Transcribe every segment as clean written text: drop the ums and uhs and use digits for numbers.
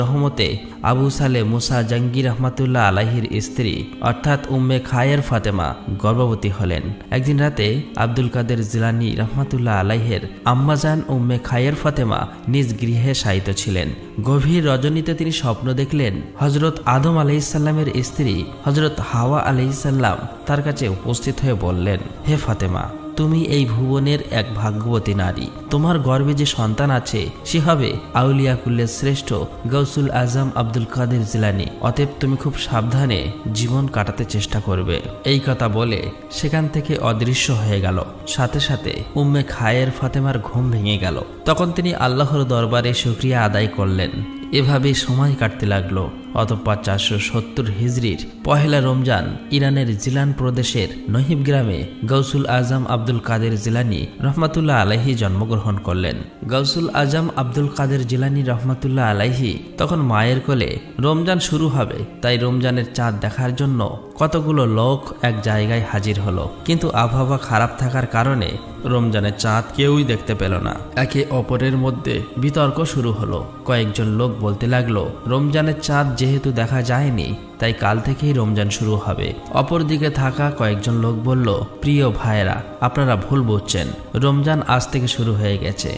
রহমতে আবু সালে মুসা জঙ্গি রহমাতুল্লাহ আলাইহির স্ত্রী অর্থাৎ উম্মে খায়ের ফাতেমা গর্ভবতী হলেন। একদিন রাতে আব্দুল কাদের জিলানী রহমাতুল্লাহ আলাইহের আম্মাজান উম্মে খায়ের ফাতেমা নিজ গৃহে শায়িত ছিলেন। গভীর রজনীতে তিনি স্বপ্ন দেখলেন হজরত আদম আলাইহিসসালামের স্ত্রী হজরত হাওয়া আলাইহিসসালাম তার কাছে উপস্থিত হয়ে বললেন, হে ফাতেমা, তুমি এই ভুবনের এক ভাগ্যবতী নারী। তোমার গর্ভে যে সন্তান আছে সে হবে আউলিয়া কুল্লের শ্রেষ্ঠ গৌসুল আজম আব্দুল কাদের জিলানী। অতএব তুমি খুব সাবধানে জীবন কাটাতে চেষ্টা করবে। এই কথা বলে সেখান থেকে অদৃশ্য হয়ে গেল। সাথে সাথে উম্মে খায়ের ফাতেমার ঘুম ভেঙে গেল। তখন তিনি আল্লাহর দরবারে শুকরিয়া আদায় করলেন। এভাবেই সময় কাটতে লাগলো। অতঃপর 470 হিজরির পহেলা রমজান ইরানের জিলান প্রদেশের নহিব গ্রামে গৌসুল আজম আব্দুল কাদের জিলানী রহমাতুল্লাহ আলাইহি জন্মগ্রহণ করলেন। গৌসুল আজম আব্দুল কাদের জিলানী রহমাতুল্লাহ আলাইহি তখন মায়ের কোলে। রমজান শুরু হবে, তাই রমজানের চাঁদ দেখার জন্য কতগুলো লোক এক জায়গায় হাজির হলো, কিন্তু আবহাওয়া খারাপ থাকার কারণে রমজানের চাঁদ কেউই দেখতে পেল না। একে অপরের মধ্যে বিতর্ক শুরু হলো। কয়েকজন লোক বলতে লাগলো, রমজানের চাঁদ যেহেতু দেখা যায়নি তাই কাল থেকেই রমজান শুরু হবে। অপরদিকে থাকা কয়েকজন লোক বলল, প্রিয় ভাইয়েরা, আপনারা ভুল বুঝছেন, রমজান আজ থেকে শুরু হয়ে গেছে।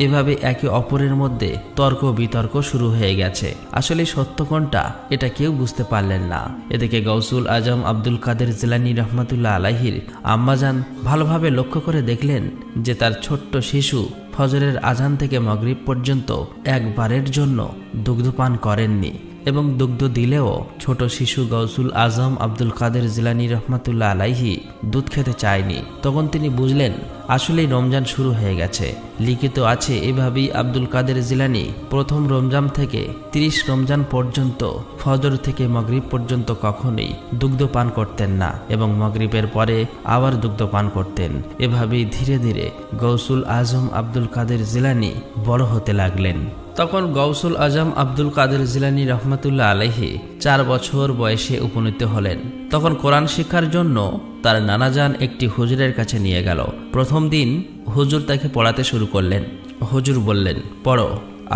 এভাবে একে অপরের মধ্যে তর্ক বিতর্ক শুরু হয়ে গেছে। আসলে সত্য কোনটা এটা কেউ বুঝতে পারলেন না। এদিকে গৌসুল আজম আব্দুল কাদের জিলানী রহমাতুল্লাহ আলাইহির আম্মাজান ভালোভাবে লক্ষ্য করে দেখলেন যে তার ছোট্ট শিশু ফজরের আজান থেকে মাগরিব পর্যন্ত একবারের জন্য দুগ্ধপান করেননি, এবং দুগ্ধ দিলেও ছোট শিশু গৌসুল আজম আব্দুল কাদের জিলানী রহমাতুল্লাহ আলাইহি দুধ খেতে চায়নি। তখন তিনি বুঝলেন আসলেই রমজান শুরু হয়ে গেছে। লিখিত আছে এভাবেই আব্দুল কাদের জিলানী প্রথম রমজান থেকে 30 রমজান পর্যন্ত ফজর থেকে মাগরিব পর্যন্ত কখনোই দুগ্ধ পান করতেন না, এবং মাগরিবের পরে আবার দুগ্ধ পান করতেন। এভাবেই ধীরে ধীরে গৌসুল আজম আব্দুল কাদের জিলানী বড় হতে লাগলেন। তখন গৌসুল আজম আব্দুল কাদের জিলানী রহমাতুল্লাহ আলাইহি 4 বছর বয়সে উপনীত হলেন। তখন কোরআন শিক্ষার জন্য তার নানাজান একটি হুজুরের কাছে নিয়ে গেল। প্রথম দিন হুজুর তাকে পড়াতে শুরু করলেন। হুজুর বললেন, পড়ো।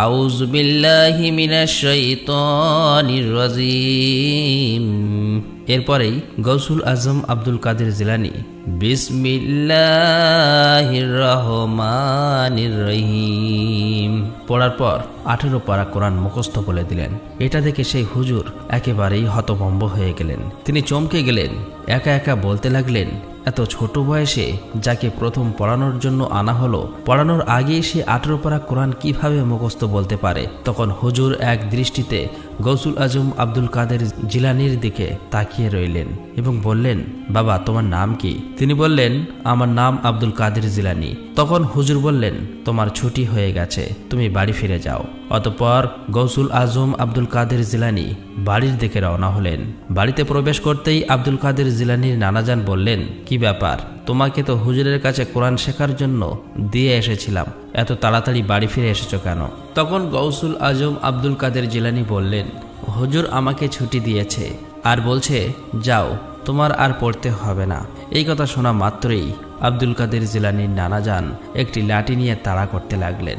আউযু বিল্লাহি মিনাশ শাইতানির রাজিম। এরপরেই গৌসুল আজম আব্দুল কাদের জিলানী বিসমিল্লাহির রহমানির রহিম পড়ার পর 18 পারা কোরআন মুখস্থ বলে দিলেন। এটা দেখে সেই হুজুর একেবারেই হতভম্ব হয়ে গেলেন। তিনি চমকে গেলেন। একা একা বলতে লাগলেন, এত ছোট বয়সে যাকে প্রথম পড়ানোর জন্য আনা হলো, পড়ানোর আগেই সে 18 পারা কোরআন কিভাবে মুখস্থ বলতে পারে? তখন হুজুর এক দৃষ্টিতে গৌসুল আজম আব্দুল কাদের জিলানীর দিকে তাকিয়ে রইলেন এবং বললেন, বাবা, তোমার নাম কি? তিনি বললেন, আমার নাম আব্দুল কাদের জিলানী। তখন হুজুর বললেন, তোমার ছুটি হয়ে গেছে, তুমি বাড়ি ফিরে যাও। অতঃপর গৌসুল আজম আব্দুল কাদের জিলানী বাড়ির দিকে রওনা হলেন। বাড়িতে প্রবেশ করতেই আব্দুল কাদের জিলানীর নানাজান বললেন, কি ব্যাপার? তোমাকে তো হুজুরের কাছে কোরআন শেখার জন্য দিয়ে এসেছিলাম, এত তাড়াতাড়ি বাড়ি ফিরে এসেছো কেন? তখন গৌসুল আজম আব্দুল কাদের জিলানী বললেন, হুজুর আমাকে ছুটি দিয়েছে আর বলছে যাও, তোমার আর পড়তে হবে না। এই কথা শোনা মাত্রই আব্দুল কাদের জিলানীর নানাজান একটি লাঠি নিয়ে তাড়া করতে লাগলেন।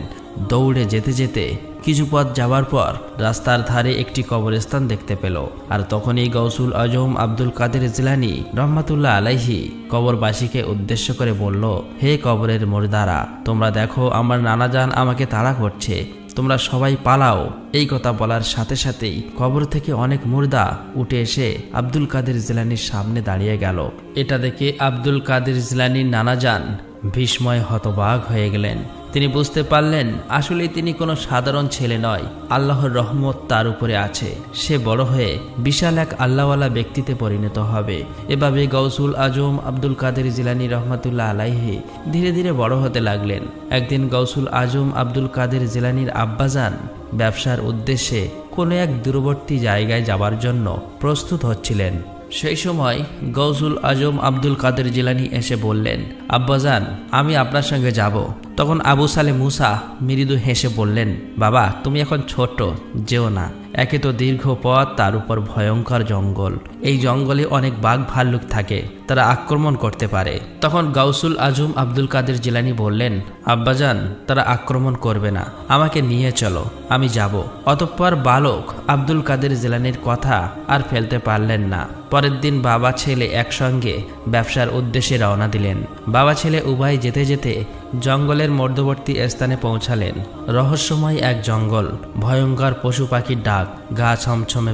দৌড়ে যেতে যেতে কিছু পথ যাওয়ার পর রাস্তার ধারে একটি কবরস্থান দেখতে পেল। আর তখনই গৌসুল আজম আব্দুল কাদের জিলানী রহমাতুল্লাহ আলাইহি কবরবাসীকে উদ্দেশ্য করে বলল, হে কবরের মুর্দারা, তোমরা দেখো আমার নানাজান আমাকে তাড়া করছে, তোমরা সবাই পালাও। এই কথা বলার সাথে সাথেই কবর থেকে অনেক মুর্দা উঠে এসে আব্দুল কাদের জিলানীর সামনে দাঁড়িয়ে গেল। এটা দেখে আব্দুল কাদের জিলানীর নানাজান বিস্ময়ে হতবাক হয়ে গেলেন। তিনি বুঝতে পারলেন আসলে তিনি কোনো সাধারণ ছেলে নয়, আল্লাহর রহমত তার উপরে আছে। সে বড় হয়ে বিশাল এক আল্লাহওয়ালা ব্যক্তিতে পরিণত হবে। এভাবে গৌসুল আজম আব্দুল কাদের জিলানী রহমাতুল্লাহ আলাইহি ধীরে ধীরে বড় হতে লাগলেন। একদিন গৌসুল আজম আব্দুল কাদের জিলানীর আব্বাজান ব্যবসার উদ্দেশ্যে কোনো এক দূরবর্তী জায়গায় যাবার জন্য প্রস্তুত হচ্ছিলেন। সেই সময় গৌসুল আজম আব্দুল কাদের জিলানী এসে বললেন, আব্বাজান, আমি আপনার সঙ্গে যাব। তখন আবু সালে মুসা মৃদু হেসে বললেন, বাবা, তুমি এখন ছোট, যেও না। একে তো দীর্ঘ পথ, তার উপর ভয়ঙ্কর জঙ্গল। এই জঙ্গলে অনেক বাঘ ভাল্লুক থাকে, তারা আক্রমণ করতে পারে। তখন গাউসুল আজম আব্দুল কাদের জিলানী বললেন, আব্বাজান, তারা আক্রমণ করবে না, আমাকে নিয়ে চলো, আমি যাব। অতঃপর বালক আব্দুল কাদের জিলানীর কথা আর ফেলতে পারলেন না। পরের দিন বাবা ছেলে একসঙ্গে ব্যবসার উদ্দেশ্যে রওনা দিলেন। বাবা ছেলে উভয় যেতে যেতে জঙ্গলের মধ্যবর্তী স্থানে পৌঁছালেন। রহস্যময় এক জঙ্গল, ভয়ঙ্কর পশু পাখির ডাক, গা ছমছমে